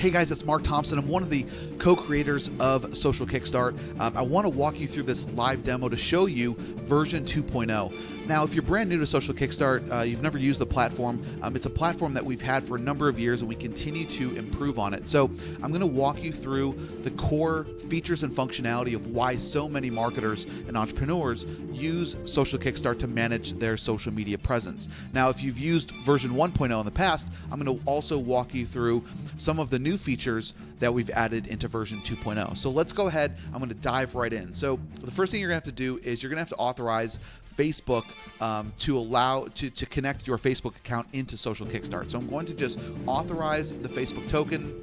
Hey guys, it's Mark Thompson. I'm one of the co-creators of Social Kickstart. I want to walk you through this live demo to show you version 2.0. Now, if you're brand new to Social Kickstart, you've never used the platform, it's a platform that we've had for a number of years and we continue to improve on it. So I'm going to walk you through the core features and functionality of why so many marketers and entrepreneurs use Social Kickstart to manage their social media presence. Now, if you've used version 1.0 in the past, I'm going to also walk you through some of the new features that we've added into version 2.0. So let's go ahead. I'm going to dive right in. So the first thing you're going to have to do is you're going to have to authorize Facebook to connect your Facebook account into Social Kickstart. So I'm going to just authorize the Facebook token.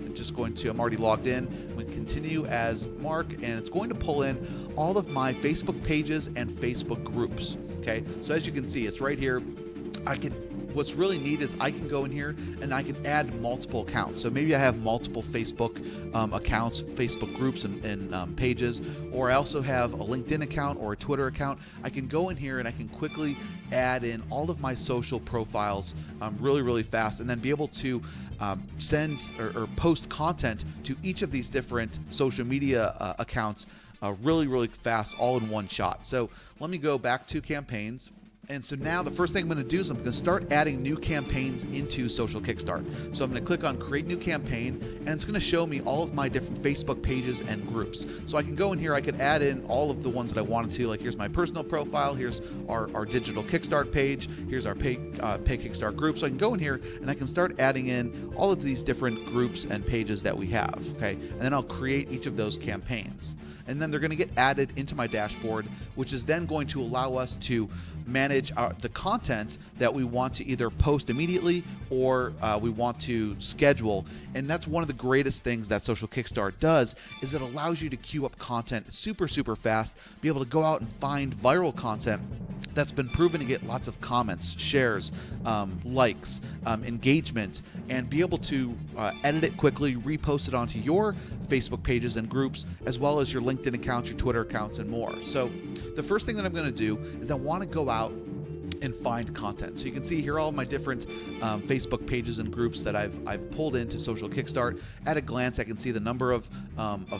I'm already logged in. I'm going to continue as Mark, and it's going to pull in all of my Facebook pages and Facebook groups. Okay, so as you can see, it's right here. What's really neat is I can go in here and I can add multiple accounts. So maybe I have multiple Facebook accounts, Facebook groups and pages, or I also have a LinkedIn account or a Twitter account. I can go in here and I can quickly add in all of my social profiles really fast, and then be able to send or post content to each of these different social media accounts really fast, all in one shot. So let me go back to campaigns. And so now the first thing I'm going to do is I'm going to start adding new campaigns into Social Kickstart. So I'm going to click on Create New Campaign, and it's going to show me all of my different Facebook pages and groups. So I can go in here, I can add in all of the ones that I wanted to, like here's my personal profile, here's our digital Kickstart page, here's our Pay Kickstart group. So I can go in here and I can start adding in all of these different groups and pages that we have, okay? And then I'll create each of those campaigns. And then they're going to get added into my dashboard, which is then going to allow us to manage the content that we want to either post immediately or we want to schedule. And that's one of the greatest things that Social Kickstart does, is it allows you to queue up content super fast, be able to go out and find viral content that's been proven to get lots of comments, shares, likes, engagement, and be able to edit it quickly, repost it onto your Facebook pages and groups, as well as your LinkedIn accounts, your Twitter accounts, and more. So the first thing that I'm going to do is I want to go out and find content. So you can see here all of my different Facebook pages and groups that I've pulled into Social Kickstart. At a glance, I can see the number of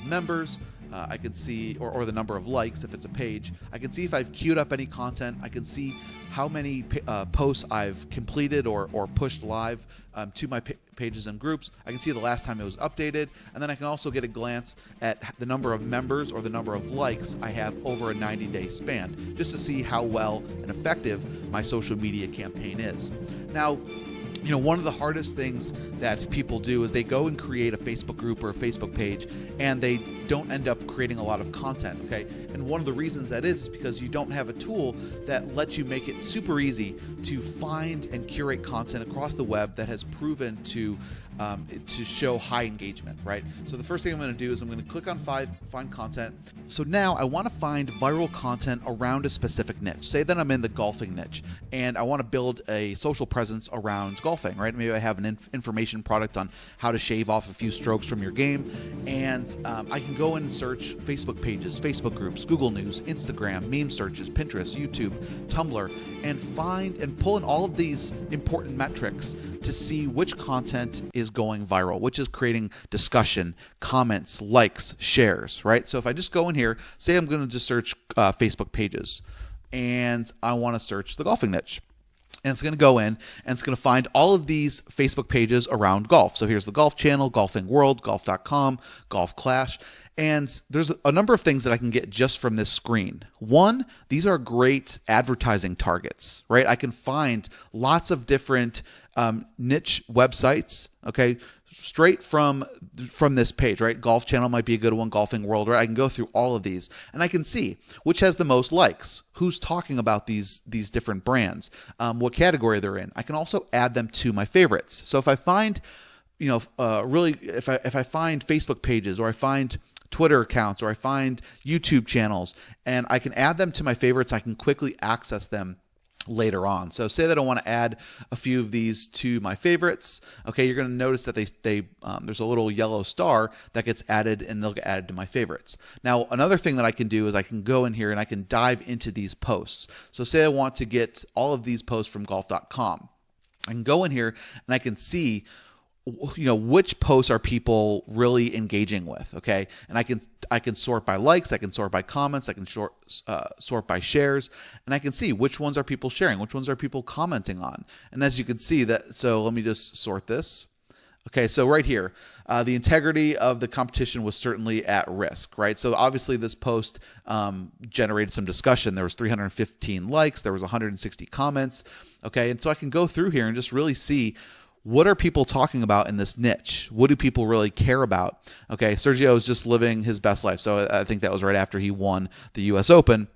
members. I can see, or the number of likes if it's a page. I can see if I've queued up any content. I can see how many posts I've completed or pushed live to my pages and groups. I can see the last time it was updated, and then I can also get a glance at the number of members or the number of likes I have over a 90-day span, just to see how well and effective my social media campaign is. Now, one of the hardest things that people do is they go and create a Facebook group or a Facebook page, and they don't end up creating a lot of content, okay? And one of the reasons that is because you don't have a tool that lets you make it super easy to find and curate content across the web that has proven to show high engagement, right? So the first thing I'm going to do is I'm going to click on find content. So now I want to find viral content around a specific niche. Say that I'm in the golfing niche and I want to build a social presence around golfing, right? Maybe I have an information product on how to shave off a few strokes from your game, and I can go in and search Facebook pages, Facebook groups, Google News, Instagram, meme searches, Pinterest, YouTube, Tumblr, and find and pull in all of these important metrics to see which content is going viral, which is creating discussion, comments, likes, shares, right? So if I just go in here, say I'm going to just search Facebook pages, and I want to search the golfing niche. And it's going to go in and it's going to find all of these Facebook pages around golf. So here's the Golf Channel, Golfing World, Golf.com, Golf Clash. And there's a number of things that I can get just from this screen. One, these are great advertising targets, right? I can find lots of different niche websites, okay, straight from this page, right? Golf Channel might be a good one, Golfing World, right? I can go through all of these and I can see which has the most likes, who's talking about these different brands, what category they're in. I can also add them to my favorites. So if I find, if I find Facebook pages, or I find Twitter accounts, or I find YouTube channels, and I can add them to my favorites, I can quickly access them later on. So say that I want to add a few of these to my favorites. Okay, you're going to notice that there's a little yellow star that gets added, and they'll get added to my favorites. Now, another thing that I can do is I can go in here and I can dive into these posts. So say I want to get all of these posts from golf.com. I can go in here and I can see which posts are people really engaging with, okay? And I can sort by likes, I can sort by comments, I can sort by shares, and I can see which ones are people sharing, which ones are people commenting on. And as you can see that, so let me just sort this. Okay, so right here, the integrity of the competition was certainly at risk, right? So obviously this post generated some discussion. There was 315 likes, there was 160 comments, okay? And so I can go through here and just really see, what are people talking about in this niche? What do people really care about? Okay, Sergio is just living his best life. So I think that was right after he won the US Open.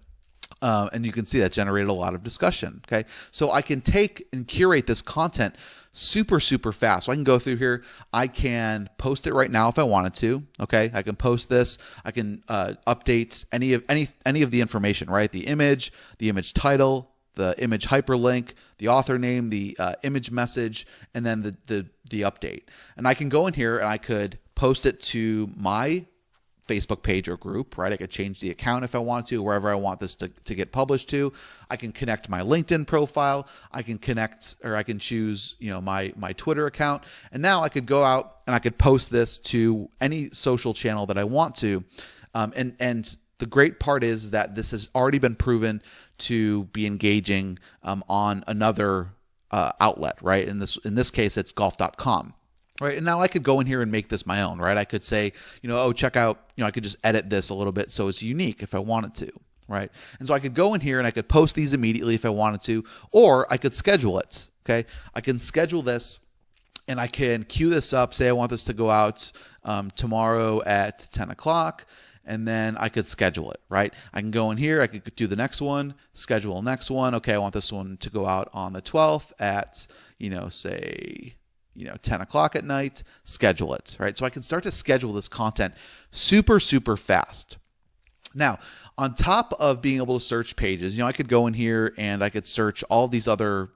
And you can see that generated a lot of discussion. Okay, so I can take and curate this content super fast. So I can go through here. I can post it right now if I wanted to. Okay, I can post this. I can update any of the information. Right, the image title, the image hyperlink, the author name, the image message, and then the update. And I can go in here and I could post it to my Facebook page or group, right? I could change the account if I want to, wherever I want this to get published to. I can connect my LinkedIn profile. I can connect, or I can choose, my Twitter account. And now I could go out and I could post this to any social channel that I want to. And the great part is that this has already been proven to be engaging on another outlet, right? In this case, it's golf.com. Right. And now I could go in here and make this my own, right? I could say, check out, I could just edit this a little bit so it's unique if I wanted to, right? And so I could go in here and I could post these immediately if I wanted to, or I could schedule it. Okay. I can schedule this and I can queue this up. Say I want this to go out tomorrow at 10 o'clock. And then I could schedule it, right? I can go in here, I could do the next one, schedule the next one. Okay, I want this one to go out on the 12th at, say, 10 o'clock at night, schedule it, right? So I can start to schedule this content super fast. Now, on top of being able to search pages, I could go in here and I could search all these other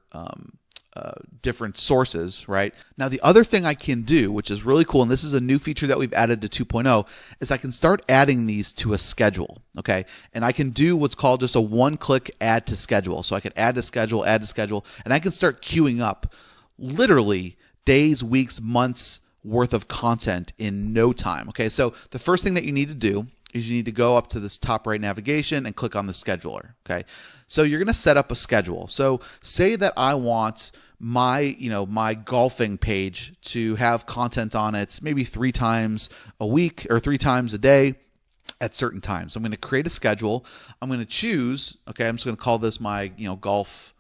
different sources, right? Now, the other thing I can do, which is really cool, and this is a new feature that we've added to 2.0, is I can start adding these to a schedule, okay? And I can do what's called just a one-click add to schedule. So I can add to schedule, and I can start queuing up literally days, weeks, months worth of content in no time. Okay, so the first thing that you need to do is you need to go up to this top right navigation and click on the scheduler. Okay, so you're going to set up a schedule. So say that I want my golfing page to have content on it maybe 3 times a week or 3 times a day at certain times. I'm going to create a schedule. I'm going to choose, okay, I'm just going to call this my golf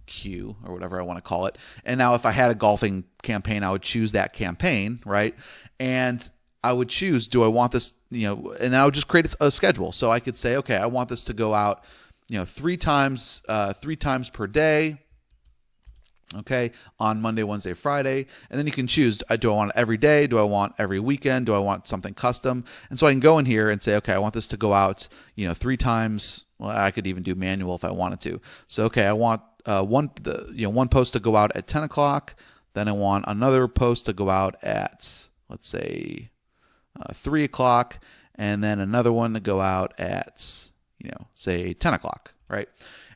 queue or whatever I want to call it. And now if I had a golfing campaign, I would choose that campaign, right? And I would choose, do I want this, and then I would just create a schedule. So I could say, okay, I want this to go out, 3 times per day. Okay, on Monday, Wednesday, Friday. And then you can choose, do I want it every day? Do I want every weekend? Do I want something custom? And so I can go in here and say, okay, I want this to go out, 3 times. Well, I could even do manual if I wanted to. So, okay, I want one post to go out at 10 o'clock. Then I want another post to go out at, let's say, 3 o'clock. And then another one to go out at, say 10 o'clock, right?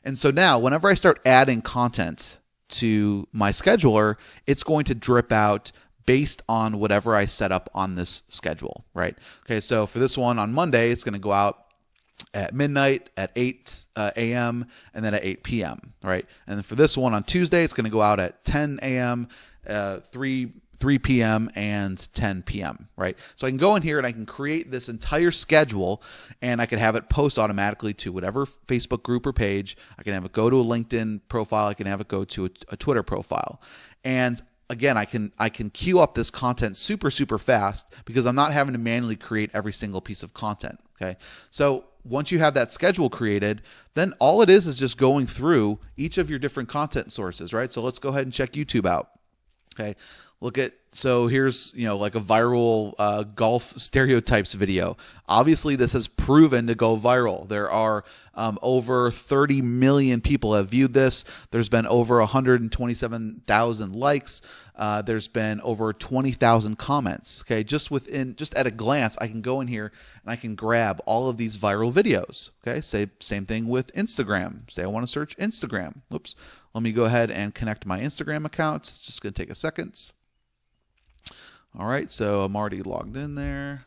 And so now whenever I start adding content to my scheduler, it's going to drip out based on whatever I set up on this schedule, right? Okay, so for this one on Monday, it's going to go out at midnight, at 8 a.m., and then at 8 p.m., right? And then for this one on Tuesday, it's going to go out at 10 a.m., 3 p.m., and 10 p.m., right? So I can go in here and I can create this entire schedule, and I can have it post automatically to whatever Facebook group or page. I can have it go to a LinkedIn profile. I can have it go to a Twitter profile. And again, I can queue up this content super fast because I'm not having to manually create every single piece of content, okay? So once you have that schedule created, then all it is just going through each of your different content sources, right? So let's go ahead and check YouTube out. Okay, so here's, like a viral golf stereotypes video. Obviously, this has proven to go viral. There are over 30 million people have viewed this. There's been over 127,000 likes. There's been over 20,000 comments. Okay, just at a glance, I can go in here and I can grab all of these viral videos. Okay, same thing with Instagram. Say I want to search Instagram. Oops. Let me go ahead and connect my Instagram account. It's just going to take a second. All right, so I'm already logged in there.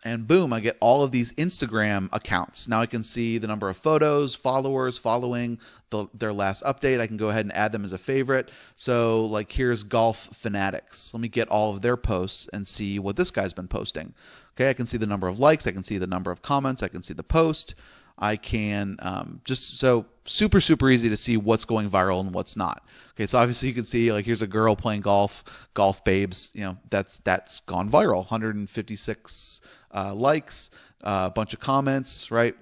And boom, I get all of these Instagram accounts. Now I can see the number of photos, followers, following their last update. I can go ahead and add them as a favorite. So like here's Golf Fanatics. Let me get all of their posts and see what this guy's been posting. Okay, I can see the number of likes. I can see the number of comments. I can see the post. I can just so super easy to see what's going viral and what's not. Okay, so obviously you can see like here's a girl playing golf babes. You know that's gone viral. 156 likes, a bunch of comments, right?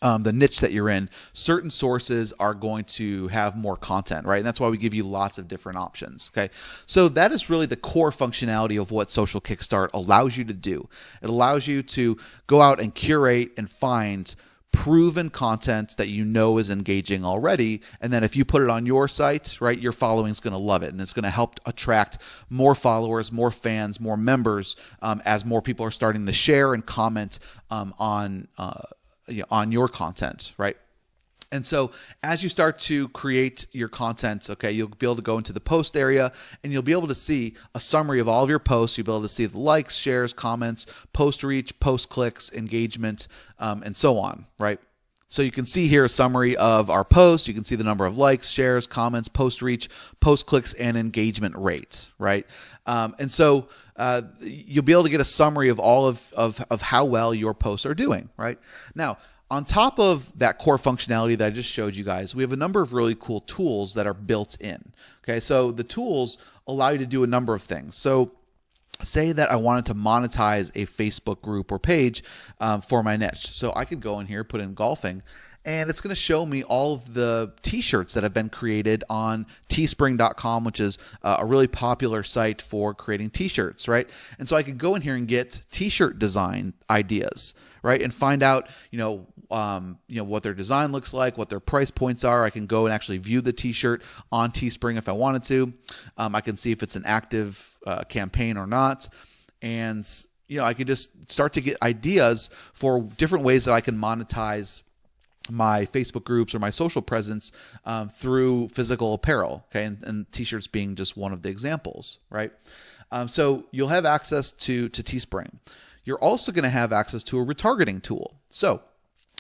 The niche that you're in, certain sources are going to have more content, right? And that's why we give you lots of different options, okay? So that is really the core functionality of what Social Kickstart allows you to do. It allows you to go out and curate and find proven content that you know is engaging already, and then if you put it on your site, right, your following is going to love it, and it's going to help attract more followers, more fans, more members, as more people are starting to share and comment on your content, right? And so as you start to create your content, okay, you'll be able to go into the post area and you'll be able to see a summary of all of your posts. You'll be able to see the likes, shares, comments, post reach, post clicks, engagement, and so on, right? So you can see here a summary of our post. You can see the number of likes, shares, comments, post reach, post clicks, and engagement rate, right? And so you'll be able to get a summary of all of how well your posts are doing, right? Now, on top of that core functionality that I just showed you guys, we have a number of really cool tools that are built in. Okay, so the tools allow you to do a number of things. So say that I wanted to monetize a Facebook group or page for my niche. So I could go in here, put in golfing, and it's going to show me all of the t-shirts that have been created on teespring.com, which is a really popular site for creating t-shirts, right? And so I could go in here and get t-shirt design ideas, right? And find out, what their design looks like, what their price points are. I can go and actually view the t-shirt on Teespring if I wanted to. I can see if it's an active campaign or not. And, I could just start to get ideas for different ways that I can monetize my Facebook groups or my social presence through physical apparel, okay, and t-shirts being just one of the examples, right? So you'll have access to Teespring. You're also going to have access to a retargeting tool. So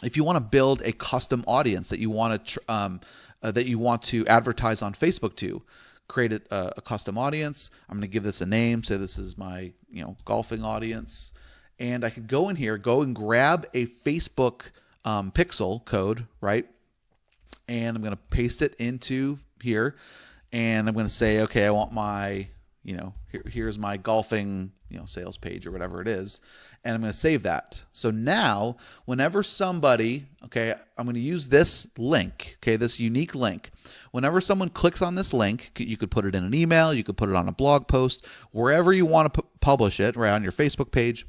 if you want to build a custom audience that you want to advertise on Facebook to, create a custom audience. I'm going to give this a name. Say this is my golfing audience, and I could go in here, go and grab a Facebook pixel code, right? And I'm going to paste it into here, and I'm going to say, okay, I want my, here's my golfing, sales page or whatever it is, and I'm going to save that. So now, whenever somebody, okay, I'm going to use this link, okay, this unique link. Whenever someone clicks on this link, you could put it in an email, you could put it on a blog post, wherever you want to publish it, right, on your Facebook page.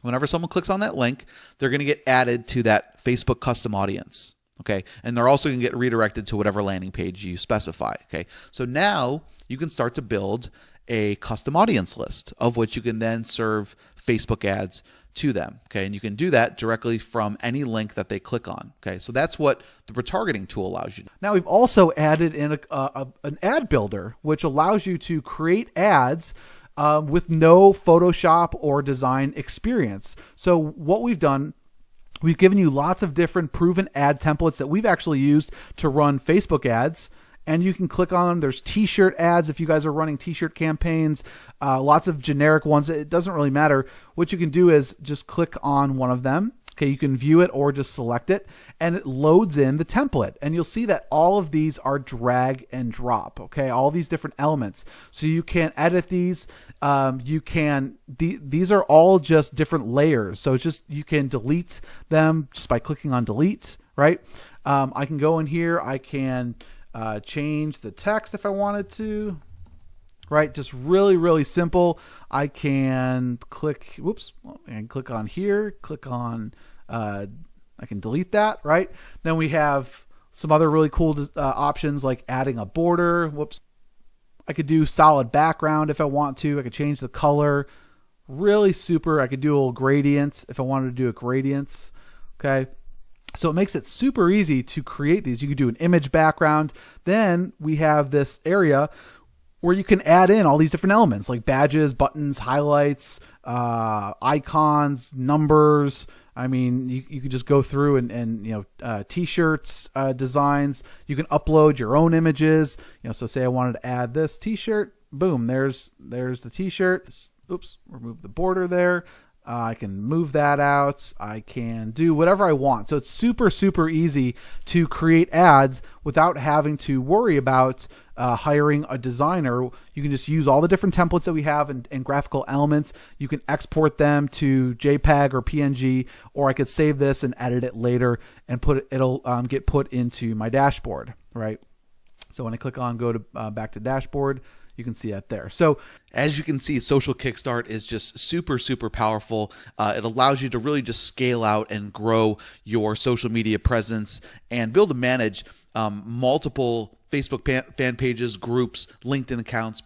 Whenever someone clicks on that link, they're going to get added to that Facebook custom audience, okay? And they're also going to get redirected to whatever landing page you specify, okay? So now you can start to build a custom audience list of which you can then serve Facebook ads to them, okay? And you can do that directly from any link that they click on, okay? So that's what the retargeting tool allows you to do. Now we've also added in an ad builder, which allows you to create ads with no Photoshop or design experience. So what we've done, we've given you lots of different proven ad templates that we've actually used to run Facebook ads, and you can click on them. There's t-shirt ads if you guys are running t-shirt campaigns, lots of generic ones. It doesn't really matter. What you can do is just click on one of them. Okay, you can view it or just select it, and it loads in the template. And you'll see that all of these are drag and drop, okay? All these different elements. So you can edit these. These are all just different layers. So it's just, you can delete them just by clicking on delete, right? I can go in here. I can change the text if I wanted to. Right, just really simple. I can click, and click on here, click on, I can delete that, right? Then we have some other really cool options like adding a border. I could do solid background if I want to. I could change the color. Really super. I could do a little gradient if I wanted to do a gradients, okay? So it makes it super easy to create these. You could do an image background. Then we have this area where you can add in all these different elements like badges, buttons, highlights, icons, numbers. I mean, you can just go through and t-shirts, designs. You can upload your own images. So say I wanted to add this t-shirt. Boom, there's the t-shirt. Oops, remove the border there. I can move that out. I can do whatever I want. So it's super, super easy to create ads without having to worry about hiring a designer. You can just use all the different templates that we have and graphical elements. You can export them to JPEG or PNG, or I could save this and edit it later and it'll get put into my dashboard, right? So when I click on go to back to dashboard, you can see that there. So as you can see, Social Kickstart is just super, super powerful. It allows you to really just scale out and grow your social media presence and be able to manage multiple Facebook fan pages, groups, LinkedIn accounts,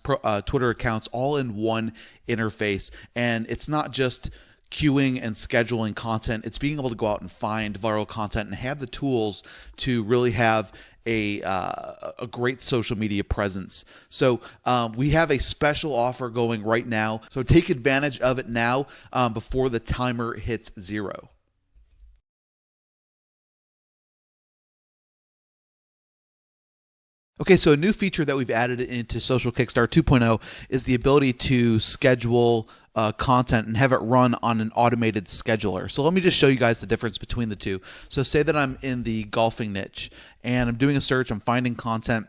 Twitter accounts, all in one interface. And it's not just queuing and scheduling content. It's being able to go out and find viral content and have the tools to really have a great social media presence. So we have a special offer going right now. So take advantage of it now before the timer hits 0. Okay, so a new feature that we've added into Social Kickstart 2.0 is the ability to schedule content and have it run on an automated scheduler. So let me just show you guys the difference between the two. So say that I'm in the golfing niche and I'm doing a search, I'm finding content.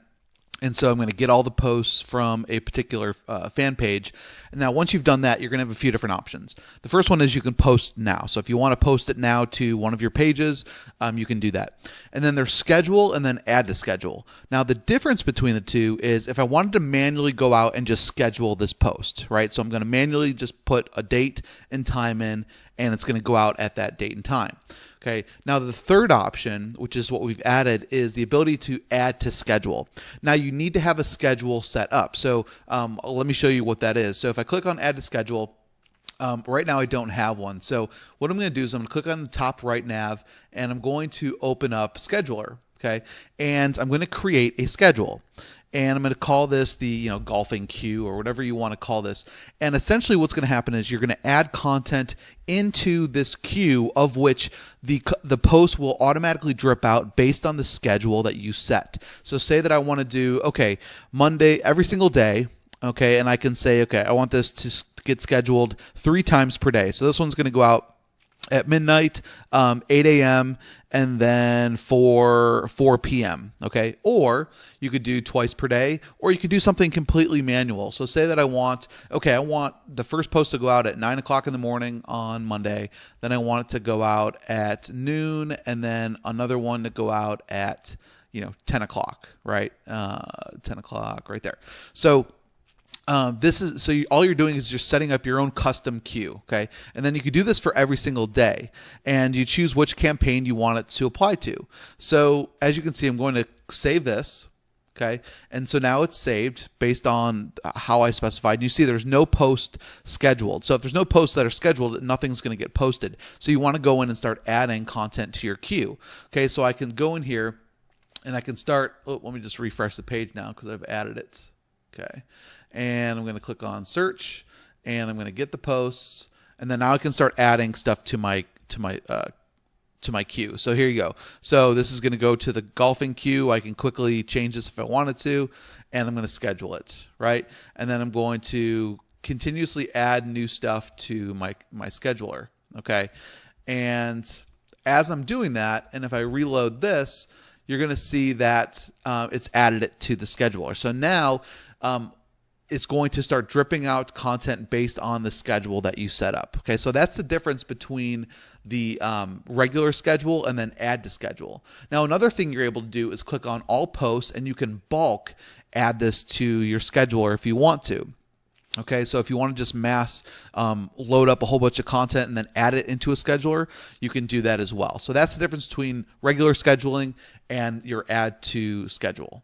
And so I'm going to get all the posts from a particular fan page. And now once you've done that, you're going to have a few different options. The first one is you can post now. So if you want to post it now to one of your pages, you can do that. And then there's schedule and then add to schedule. Now the difference between the two is if I wanted to manually go out and just schedule this post, right? So I'm going to manually just put a date and time in, and it's going to go out at that date and time. Okay. Now the third option, which is what we've added, is the ability to add to schedule. Now you need to have a schedule set up. So let me show you what that is. So if I click on add to schedule, right now I don't have one. So what I'm going to do is I'm going to click on the top right nav and I'm going to open up scheduler. Okay. And I'm going to create a schedule. And I'm going to call this the golfing queue or whatever you want to call this. And essentially what's going to happen is you're going to add content into this queue of which the post will automatically drip out based on the schedule that you set. So say that I want to do, okay, Monday every single day, okay, and I can say, okay, I want this to get scheduled 3 times per day. So this one's going to go out at midnight, 8 a.m., and then 4 p.m., okay? Or you could do twice per day, or you could do something completely manual. So say that I want the first post to go out at 9 o'clock in the morning on Monday, then I want it to go out at noon, and then another one to go out at 10 o'clock, right? 10 o'clock right there. So all you're doing is just setting up your own custom queue, okay? And then you can do this for every single day, and you choose which campaign you want it to apply to. So as you can see, I'm going to save this, okay? And so now it's saved based on how I specified. You see there's no post scheduled. So if there's no posts that are scheduled, nothing's going to get posted. So you want to go in and start adding content to your queue, okay? So I can go in here and I can start, let me just refresh the page now because I've added it, okay? And I'm going to click on search, and I'm going to get the posts, and then now I can start adding stuff to my queue. So here you go. So this is going to go to the golfing queue. I can quickly change this if I wanted to, and I'm going to schedule it, right? And then I'm going to continuously add new stuff to my scheduler, okay? And as I'm doing that, and if I reload this, you're going to see that it's added it to the scheduler. So now it's going to start dripping out content based on the schedule that you set up. Okay, so that's the difference between the regular schedule and then add to schedule. Now, another thing you're able to do is click on all posts, and you can bulk add this to your scheduler if you want to. Okay, so if you want to just mass load up a whole bunch of content and then add it into a scheduler, you can do that as well. So that's the difference between regular scheduling and your add to schedule.